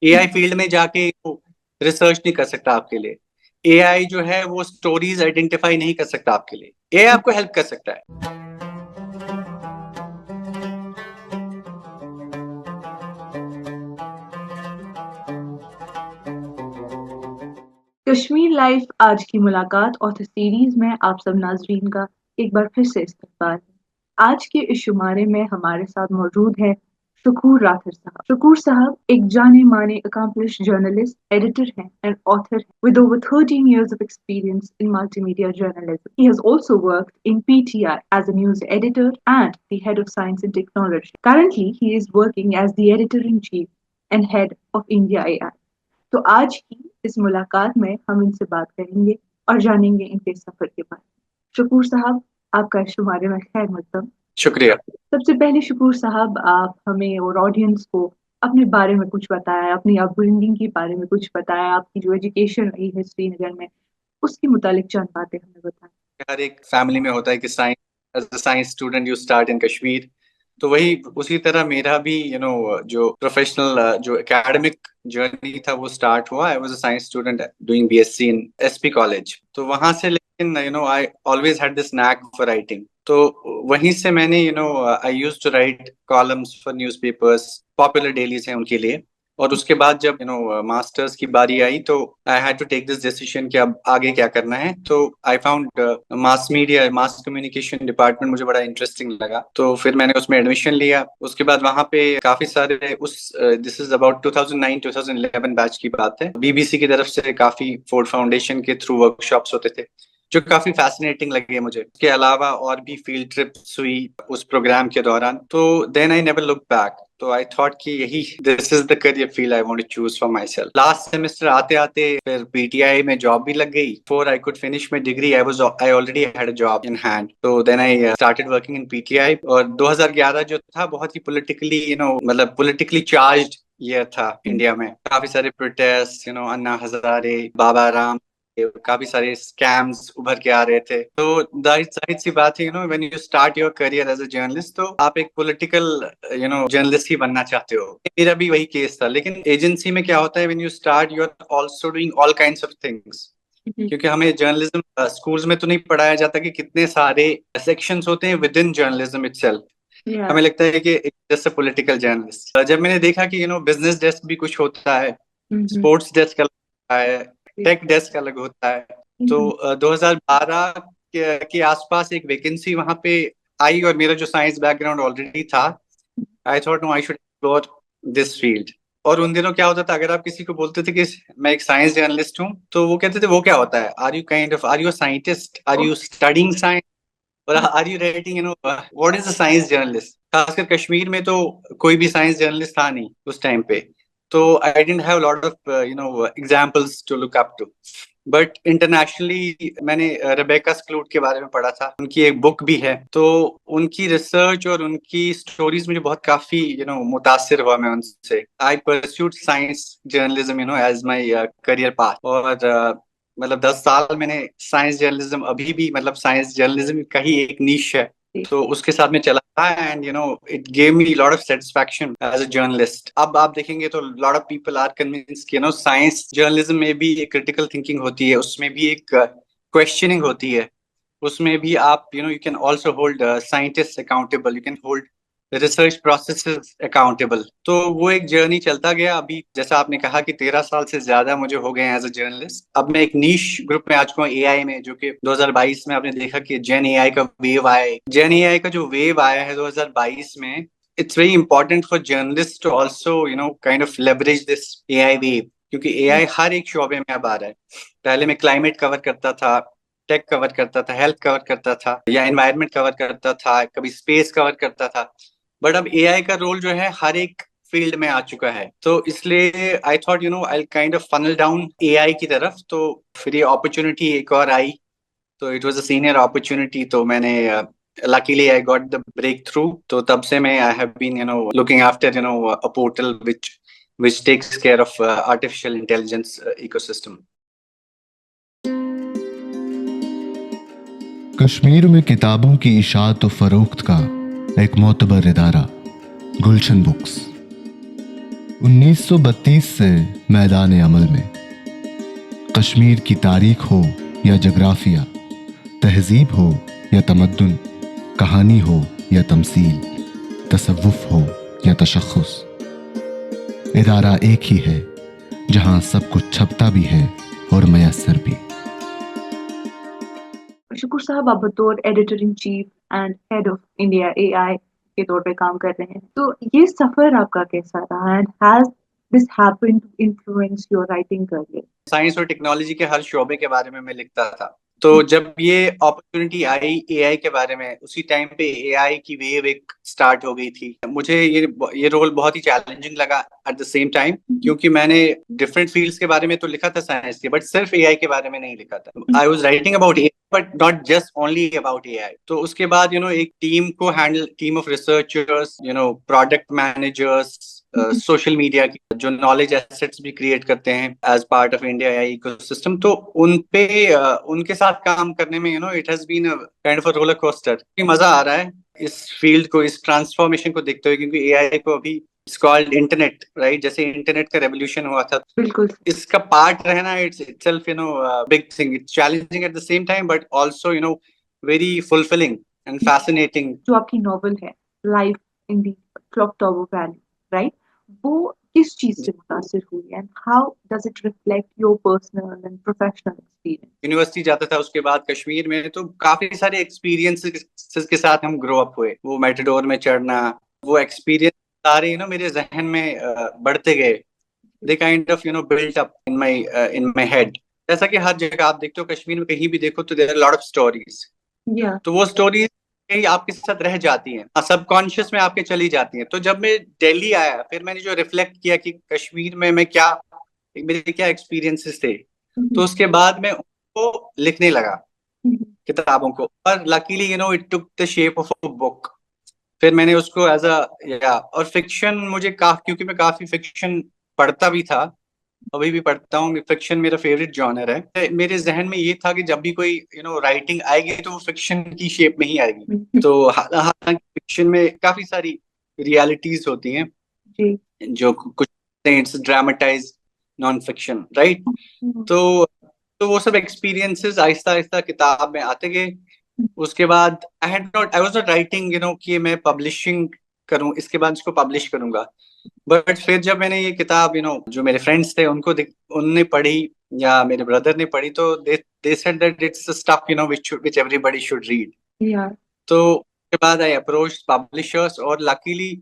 AI field में जाके research नहीं कर सकता आपके लिए। एआई जो है वो स्टोरीज आइडेंटिफाई नहीं कर सकता आपके लिए। एआई आपको हेल्प कर सकता है। कश्मीर लाइफ आज की मुलाकात ऑथर सीरीज में आप सब नाजरीन का एक बार फिर से इस्तकबाल है। आज के इस शुमारे में हमारे साथ मौजूद है शकूर राथर साहब। शकूर साहब एक जाने माने अकम्पलिश्ड जर्नलिस्ट, एडिटर हैं एंड ऑथर हैं with over 13 years of experience in multimedia journalism. He has also worked in PTI as a news editor and the head of science and technology. Currently, he is working as the editor-in-chief and head of India AI. तो आज की इस मुलाकात में हम इनसे बात करेंगे और जानेंगे इनके सफर के बारे में। शकूर साहब, आपका शुमारे में खैर मकदम। शुक्रिया। सबसे पहले शकूर साहब, आप हमें और ऑडियंस को अपने बारे में कुछ बताया, अपनी अपब्रिंगिंग के बारे में कुछ बताया, आपकी जो एजुकेशन रही है श्रीनगर में, उसके मुतालिक चंद बातें हमें बताएं। हर एक फैमिली में होता है कि science, as a science student you start in Kashmir. तो वही उसी तरह मेरा भी जो प्रोफेशनल जो एकेडमिक जर्नी था वो स्टार्ट हुआ। I was a science student doing BSc in SP college. तो वहां से लेकिन I always had this knack for writing. तो वहीं से मैंने I used to write columns for newspapers, popular dailies हैं उनके लिए। और उसके बाद जब मास्टर्स की बारी आई तो I had to take this decision कि अब आगे क्या करना है। तो I found mass media, mass communication department मुझे बड़ा इंटरेस्टिंग लगा। तो फिर मैंने उसमें एडमिशन लिया। उसके बाद वहां पे काफी सारे दिस इज अबाउट 2009-2011 बैच की बात है, बीबीसी की तरफ से काफी फोर्ड फाउंडेशन के थ्रू वर्कशॉप्स होते थे जो काफी फैसिनेटिंग लगे मुझे। इसके अलावा और भी फील्ड ट्रिप्स हुई उस प्रोग्राम के दौरान। तो then I never look back. तो आई थॉट कि यही this is the career field I want to choose for myself. Last semester आते आते फिर पीटीआई में जॉब भी लग गई। For I could finish my degree I already had a job in hand. तो then I started working in PTI. और 2011 जो था बहुत ही पॉलिटिकली मतलब पॉलिटिकली चार्ज्ड ईयर था इंडिया में। काफी सारे प्रोटेस्ट, अन्ना हजारे, बाबा राम, काफी सारे स्कैम्स उभर के आ रहे थे। तो जाहिर जाहिर सी बात है, when you start your career as a journalist तो आप एक पॉलिटिकल जर्नलिस्ट ही बनना चाहते हो। मेरा भी वही केस था। लेकिन एजेंसी में क्या होता है, when you start you are also doing all kinds of things. क्योंकि हमें जर्नलिज्म स्कूल्स में तो नहीं पढ़ाया जाता कि कितने सारे सेक्शंस होते हैं with in journalism itself. Yeah. हमें लगता है कि जस्ट अ पॉलिटिकल जर्नलिस्ट। जब मैंने देखा कि बिजनेस डेस्क भी कुछ होता है, Mhm. स्पोर्ट्स डेस्क अलग होता है, टेक डेस्क अलग होता है। तो Mhm. 2012 के आसपास एक वैकेंसी वहां पे आई और मेरा जो साइंस बैकग्राउंड ऑलरेडी था, I thought no I should explore this field. और उन दिनों क्या होता था, अगर आप किसी को बोलते थे कि मैं एक साइंस जर्नलिस्ट हूँ तो वो कहते थे वो क्या होता है, are you scientist, are you studying science, और are you writing what is a science journalist. खासकर कश्मीर में तो कोई भी साइंस जर्नलिस्ट था नहीं उस टाइम पे। तो I don't have lot of examples to look up to. But internationally मैंने रेबेका स्क्लूड के बारे में पढ़ा था, उनकी एक बुक भी है। तो उनकी रिसर्च और उनकी स्टोरीज मुझे बहुत काफी मुतासिर हुआ मैं उनसे। I pursued science journalism as my career path. और मतलब 10 साल मैंने साइंस जर्नलिज्म, अभी भी मतलब साइंस जर्नलिज्म का ही एक नीश है, तो उसके साथ में चला था। And it gave me lot of satisfaction as a journalist. अब आप देखेंगे तो lot of people are convinced कि साइंस जर्नलिज्म में भी एक क्रिटिकल थिंकिंग होती है, उसमें भी एक क्वेश्चनिंग होती है। उसमें भी आप you can also hold scientist accountable, you can hold research processes accountable. तो वो एक जर्नी चलता गया। अभी जैसा आपने कहा कि 13 साल से ज्यादा मुझे हो गए हैं एज अ जर्नलिस्ट। अब मैं एक नीश ग्रुप में आ चुका हूँ एआई में, जो कि 2022 में आपने देखा कि जेन एआई का वेव आया है। जेन एआई का जो वेव आया है 2022 में, it's very important for journalist to also kind of leverage this AI wave. क्योंकि एआई हर एक शोबे में अब आ रहा है। पहले मैं क्लाइमेट कवर करता था, टेक कवर करता था, हेल्थ कवर करता था, या एनवायरनमेंट कवर करता था, कभी स्पेस कवर करता था। बट अब एआई का रोल जो है हर एक फील्ड में आ चुका है। तो इसलिए I thought I kind of funnel down AI की तरफ। तो फिर ये अपॉर्चुनिटी एक और आई, तो it was a senior opportunity. तो मैंने luckily I got the breakthrough. तो तब से मैं I have been looking after a portal which takes care of artificial intelligence ecosystem. Kashmir में किताबों की इशाअत व फरोख्त का एक मोतबर इदारा, गुलशन बुक्स। 1932 से मैदान अमल में। कश्मीर की तारीख हो या जग्राफिया, तहजीब हो या तमद्दुन, कहानी हो या तमसील, तसव्वुफ हो या तशख्खुस, इदारा एक ही है जहां सब कुछ छपता भी है और मयस्सर भी। शुक्र साहब, आप बतौर editor in cheap and head of India AI के तौर पे काम कर रहे हैं, तो ये सफर आपका कैसा रहा and has this happened to influence your writing career? साइंस और टेक्नोलॉजी के हर शोबे के बारे में मैं लिखता था, तो जब ये अपॉर्चुनिटी आई एआई के बारे में, उसी टाइम पे एआई की वेव एक स्टार्ट हो गई थी। मुझे ये रोल बहुत ही चैलेंजिंग लगा एट द सेम टाइम, क्योंकि मैंने डिफरेंट फील्ड्स के बारे में तो लिखा था साइंस के, बट सिर्फ एआई के बारे में नहीं लिखा था। I was writing about AI but not just only about AI. तो उसके बाद एक टीम को handle, team of researchers, product managers, social media की जो नॉलेज एसेट्स भी क्रिएट करते हैं as part of India AI ecosystem, तो उन पे उनके साथ काम करने में it has been kind of a roller coaster. मजा आ रहा है इस फील्ड को, इस ट्रांसफॉर्मेशन को देखते हुए, क्योंकि एआई को अभी इट्स कॉल्ड इंटरनेट, राइट? जैसे इंटरनेट का रेवोल्यूशन हुआ था, बिल्कुल इसका पार्ट रहना it's itself big thing. It's challenging at the same time but also very fulfilling and fascinating. जो आपकी नॉवल है life in the clock tower valley, right, वो किस चीज से मुतासिर हुई and how does it reflect your personal and professional experience? University जाता था, उसके बाद कश्मीर में, तो काफी सारे एक्सपीरियंसेस के साथ हम ग्रो अप हुए। वो मेटाडोर में चढ़ना, वो एक्सपीरियंस सारे मेरे जहन में बढ़ते गए। They kind of built up in my head. जैसा कि हर जगह आप देखते हो, कश्मीर में कहीं भी देखो तो there are lot of stories. तो वो स्टोरीज कहीं आपके साथ रह जाती हैं, सबकॉन्शियस में आपके चली जाती हैं। तो जब मैं दिल्ली आया, फिर मैंने जो रिफ्लेक्ट किया कि कश्मीर में मैं क्या, मेरे क्या एक्सपीरियंसेस थे, तो उसके बाद मैं उनको लिखने लगा, किताबों को। और luckily it took the shape of a book. फिर मैंने उसको एज या और फिक्शन मुझे क्योंकि मैं काफी फिक्शन पढ़ता भी था, अभी भी पढ़ता हूँ। फिक्शन मेरा फेवरेट जॉनर है। मेरे जहन में ये था कि जब भी कोई राइटिंग आएगी तो वो फिक्शन की शेप में ही आएगी। तो हालांकि फिक्शन में काफी सारी रियलिटीज होती हैं जी, जो कुछ ड्रामेटाइज नॉन फिक्शन, राइट? तो वो सब एक्सपीरियंसेस आहिस्ता आहिस्ता किताब में आते गए। उसके बाद आई वाज नॉट राइटिंग कि मैं पब्लिशिंग करूं, इसके बाद इसको पब्लिश करूंगा। बट फिर जब मैंने ये किताब जो मेरे फ्रेंड्स थे उनने पढ़ी, या मेरे ब्रदर ने पढ़ी, तो they said that it's stuff which everybody should read. तो उसके बाद आई अप्रोच पब्लिशर्स, और लकीली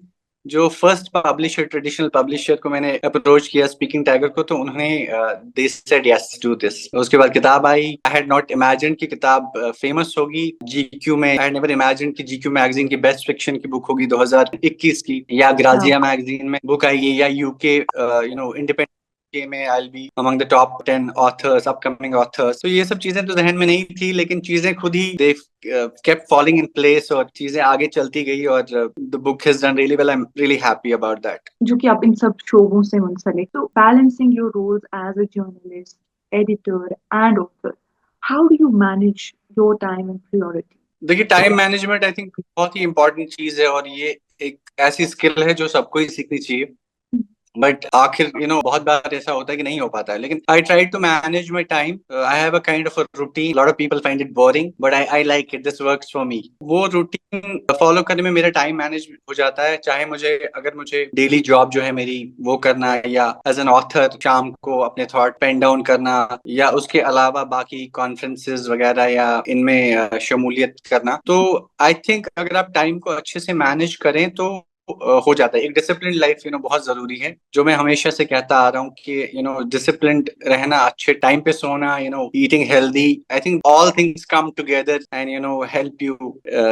जो फर्स्ट पब्लिशर, ट्रेडिशनल पब्लिशर को मैंने अप्रोच किया, स्पीकिंग टाइगर को, तो उन्होंने they said yes do this. उसके बाद किताब आई। आई हैड नॉट इमेजिन्ड कि किताब फेमस होगी जीक्यू में। आई हैड नेवर इमेजिन्ड कि जीक्यू मैगजीन की बेस्ट फिक्शन की बुक होगी 2021 की, या ग्राजिया मैगजीन में बुक आएगी, या यूके इंडिपेंडेंट में I will be among the top 10 authors, upcoming authors. तो ये सब चीजें तो जहन में नहीं थी, लेकिन चीजें खुद ही दे kept falling in place, और चीजें आगे चलती गई, और the book has done really well. I'm really happy about that. जो कि आप इन सब शोबों से मुंसलिक, तो balancing your roles as a journalist, editor and author, how do you manage your time and priority? देखिए, टाइम मैनेजमेंट आई थिंक बहुत ही इंपॉर्टेंट चीज है, और ये एक ऐसी स्किल है जो सबको ही सीखनी चाहिए। बट आखिर बहुत बार ऐसा होता है कि नहीं हो पाता है, लेकिन I try to manage my time. I have a kind of a routine. Lot of people find it boring but I like it, this works for me. वो रूटीन फॉलो करने में मेरा टाइम मैनेज हो जाता है। चाहे अगर मुझे डेली जॉब जो है मेरी वो करना है, या एज एन ऑथर शाम को अपने थॉट पेन डाउन करना, या उसके अलावा बाकी कॉन्फ्रेंसेज वगैरह या इनमें शमूलियत करना, तो आई थिंक अगर आप टाइम को अच्छे से मैनेज करें तो हो जाता है। एक डिसिप्लिन लाइफ बहुत जरूरी है, जो मैं हमेशा से कहता आ रहा हूँ कि डिसिप्लिन रहना, अच्छे टाइम पे सोना, eating healthy, I think all things come together and help you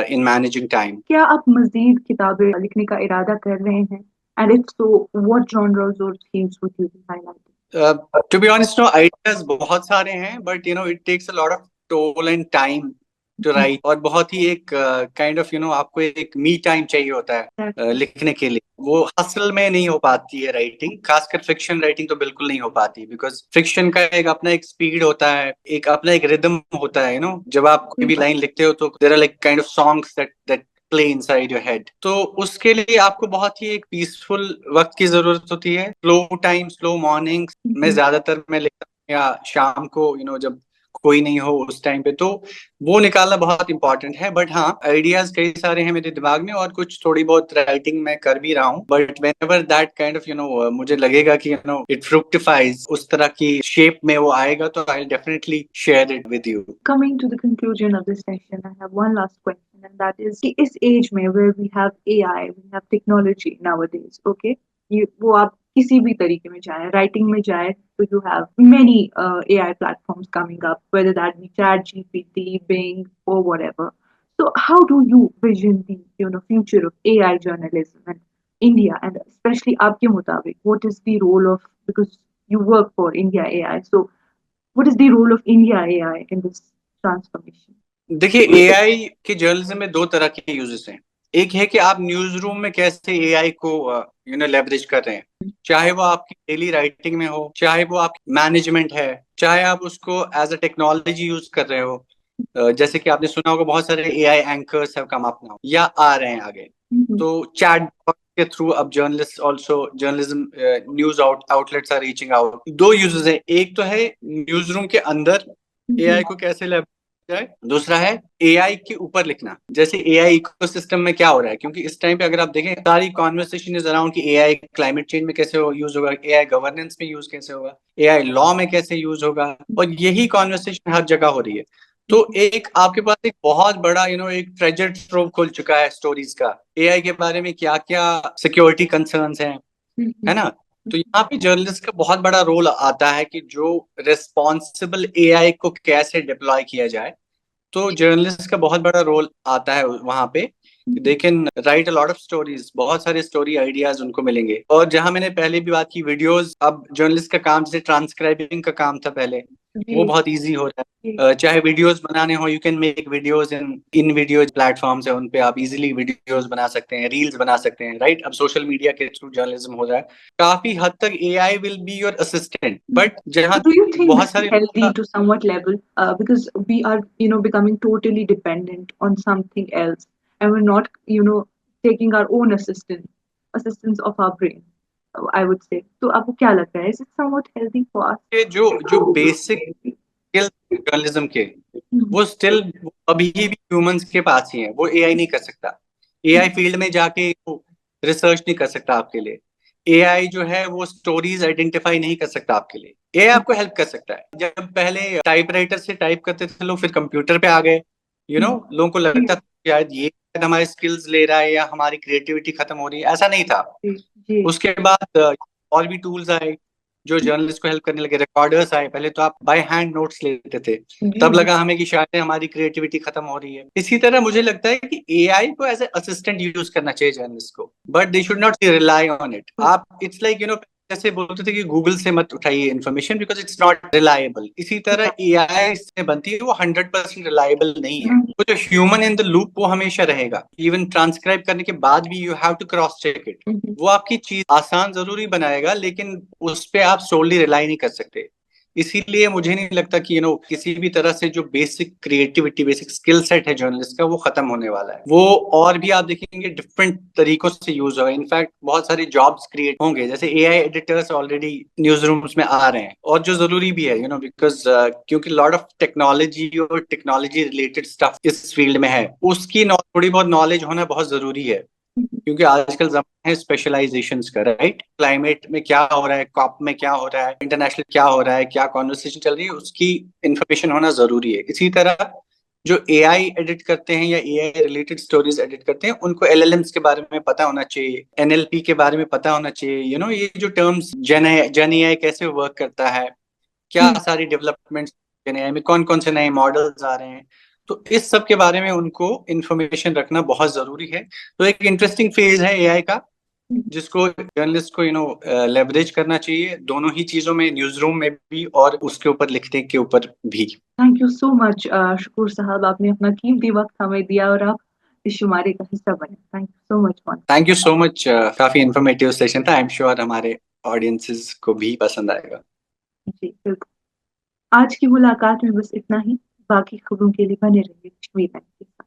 in managing time. क्या आप मजीद किताबें लिखने का इरादा कर रहे हैं? And if so, what genres और themes would you be highlighting? To be honest, ideas बहुत सारे हैं, but it takes a lot of toll and time to write, और बहुत ही एक काइंड ऑफ आपको एक मी टाइम चाहिए होता है लिखने के लिए। वो हसल में नहीं हो पाती है राइटिंग, खासकर फिक्शन राइटिंग तो बिल्कुल नहीं हो पाती, बिकॉज फिक्शन का अपना एक स्पीड होता है, एक अपना एक रिदम होता है। जब आप कोई भी लाइन लिखते हो तो there are like kind of songs that play inside your head. तो उसके लिए आपको बहुत ही एक पीसफुल वक्त की जरूरत होती है। स्लो टाइम, स्लो मॉर्निंग में ज्यादातर मैं लेता हूँ, या शाम को जब कोई नहीं हो उस टाइम पे, तो वो निकालना बहुत इंपॉर्टेंट है। बट हाँ, आइडियाज कई सारे हैं मेरे दिमाग में, और कुछ थोड़ी बहुत राइटिंग मैं कर भी रहा हूँ। But whenever that kind of मुझे लगेगा कि इट फ्रुक्टिफाइज, उस तरह की शेप में वो आएगा, तो I definitely share it with you. Coming to the conclusion of this session, I have one last question, and that is कि इस age में where we have AI, we have technology nowadays, okay? वो आप किसी भी तरीके में जाए, writing में जाए, तो you have many AI platforms coming up, whether that be ChatGPT, Bing, or whatever. So how do you vision the future of AI journalism in India, and especially आपके मुताबिक, what is the role of, because you work for India AI, so what is the role of India AI in this transformation? देखिए, AI के journalism में दो तरह के uses हैं। एक है कि आप न्यूज रूम में कैसे एआई को लेवरेज कर रहे हैं, चाहे वो आपकी डेली राइटिंग में हो, चाहे वो आपकी मैनेजमेंट है, चाहे आप उसको एज अ टेक्नोलॉजी यूज कर रहे हो। जैसे कि आपने सुना होगा, बहुत सारे AI anchors have come up now या आ रहे हैं आगे। तो चैट के थ्रू अब journalist also, journalism news outlets are reaching out. दो यूजेस है, एक तो है न्यूज रूम के अंदर एआई को कैसे लेवरेज जाए, दूसरा है एआई के ऊपर लिखना। जैसे एआई इकोसिस्टम में क्या हो रहा है, क्योंकि इस टाइम पे अगर आप देखें, सारी कॉन्वर्सेशन इज अराउंड कि एआई क्लाइमेट चेंज में कैसे यूज होगा, एआई गवर्नेंस में यूज कैसे होगा, एआई लॉ में कैसे यूज होगा, और यही कॉन्वर्सेशन हर जगह हो रही है। तो एक आपके पास एक बहुत बड़ा एक ट्रेजर ट्रोव खुल चुका है स्टोरीज का, एआई के बारे में क्या क्या सिक्योरिटी कंसर्न्स हैं, है ना। तो यहाँ पे जर्नलिस्ट का बहुत बड़ा रोल आता है कि जो रिस्पॉन्सिबल एआई को कैसे डिप्लॉय किया जाए। तो जर्नलिस्ट का बहुत बड़ा रोल आता है वहां पे। They can write a lot of stories, बहुत सारे स्टोरी आइडियाज उनको मिलेंगे। और जहां मैंने पहले भी बात की, वीडियोस, अब जर्नलिस्ट का काम, जैसे ट्रांसक्राइबिंग का काम था पहले, वो बहुत इजी हो रहा है। चाहे वीडियोस बनाने हो, you can make videos in video platforms है, उन पे आप इजीली वीडियोस बना सकते हैं, रील्स बना सकते हैं, राइट। अब सोशल मीडिया के थ्रू जर्नलिज्म हो रहा है। काफी हद तक AI will be your assistant, but जहां Do you think बहुत this is सारे healthy to somewhat level? Because we are, becoming totally dependent on something else, and we're not, taking our own assistance of our brain. I would say. तो आपको क्या लगता है? Is it somewhat healthy for us? के जो जो basic skill journalism के, वो स्टिल अभी भी ह्यूमंस के पास ही है, वो एआई नहीं कर सकता। एआई फील्ड में जाके रिसर्च नहीं कर सकता आपके लिए। एआई जो है वो स्टोरीज आइडेंटिफाई नहीं कर सकता आपके लिए। एआई आपको हेल्प कर सकता है। जब पहले टाइपराइटर से टाइप करते थे लोग, फिर कंप्यूटर पे आ गए, लोगों को लगता था शायद ये हमारे स्किल्स ले रहा है या हमारी क्रिएटिविटी खत्म हो रही है। ऐसा नहीं था। उसके बाद और भी टूल्स आए जो जर्नलिस्ट को हेल्प करने लगे। रिकॉर्डर्स आए, पहले तो आप बाय हैंड नोट्स लेते थे, तब लगा हमें कि शायद हमारी क्रिएटिविटी खत्म हो रही है। इसी तरह मुझे लगता है कि एआई को एज ए असिस्टेंट यूज करना चाहिए जर्नलिस्ट को, but they should not rely on it. आप इट्स लाइक जैसे बोलते थे कि गूगल से मत उठाइए information because it's not reliable, इसी तरह एआई से बनती है, वो 100% रिलायबल नहीं है। वो जो ह्यूमन इन द लूप, वो हमेशा रहेगा। इवन ट्रांसक्राइब करने के बाद भी you have to cross check it. वो आपकी चीज आसान जरूरी बनाएगा, लेकिन उस पर आप सोलली रिलाई नहीं कर सकते। इसीलिए मुझे नहीं लगता कि किसी भी तरह से जो basic creativity, basic skill set है जर्नलिस्ट का, वो खत्म होने वाला है। वो और भी आप देखेंगे डिफरेंट तरीकों से यूज होगा। इनफैक्ट बहुत सारे जॉब्स क्रिएट होंगे, जैसे AI editors already news rooms में आ रहे हैं, और जो जरूरी भी है बिकॉज क्योंकि लॉट ऑफ टेक्नोलॉजी और टेक्नोलॉजी रिलेटेड स्टफ इस फील्ड में है, उसकी थोड़ी बहुत नॉलेज होना बहुत जरूरी है। क्योंकि आजकल जमाना है स्पेशलाइजेशन का, राइट। क्लाइमेट में क्या हो रहा है, कॉप में क्या हो रहा है, इंटरनेशनल क्या हो रहा है, क्या कॉन्वर्सेशन चल रही है, उसकी इंफॉर्मेशन होना जरूरी है। इसी तरह जो एआई एडिट करते हैं या एआई रिलेटेड स्टोरीज एडिट करते हैं, उनको एलएलएम्स के बारे में पता होना चाहिए, एनएलपी के बारे में पता होना चाहिए। ये जो टर्म्स जन एआई कैसे वर्क करता है, क्या सारी डेवलपमेंट्स जन एआई में, कौन कौन से नए मॉडल्स आ रहे हैं, तो इस सब के बारे में उनको इंफॉर्मेशन रखना बहुत जरूरी है। तो एक इंटरेस्टिंग फेज है एआई का, जिसको जर्नलिस्ट को लेवरेज करना चाहिए, दोनों ही चीजों में, न्यूज रूम में भी और उसके ऊपर लिखने के ऊपर भी। Thank you so much Shakoor साहब, आपने अपना कीमती वक्त हमें दिया और आप इस शुमारे का हिस्सा बने। Thank you so much. Thank you so much. काफी इंफॉर्मेटिव सेशन था। आई एम श्योर हमारे ऑडियंसेस को भी पसंद आएगा। जी बिल्कुल। आज की मुलाकात में बस इतना ही। बाकी खबरों के लिए बने रहिए कश्मीर टाइम्स के साथ।